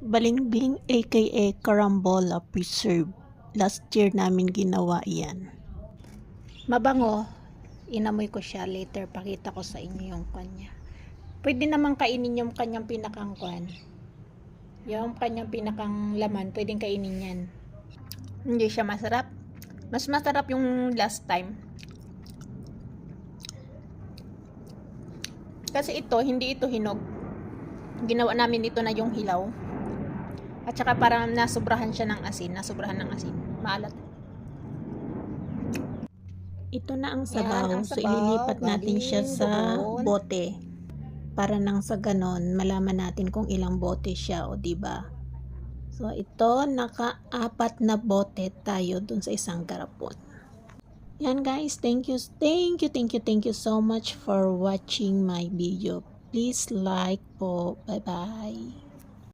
Balimbing aka Carambola Preserve. Last year namin ginawa yan. Mabango. Inamoy ko siya. Later pakita ko sa inyo yung kanya. Pwede naman kainin yung kanyang pinakang kwan. Yung kanyang pinakang laman. Pwedeng kainin yan. Hindi siya masarap. Mas masarap yung last time. Kasi ito, hindi ito hinog. Ginawa namin ito na yung hilaw. At saka parang nasobrahan siya ng asin. Nasobrahan ng asin. Maalat. Ito na ang sabaw. Yan, ang So, sabaw, ililipat natin siya galing sa doon. bote. Para nang sa ganon, malaman natin kung ilang bote siya, o diba? So, ito, naka-4 na bote tayo dun sa isang garapon. Yan guys, thank you so much for watching my video. Please like po. Bye-bye.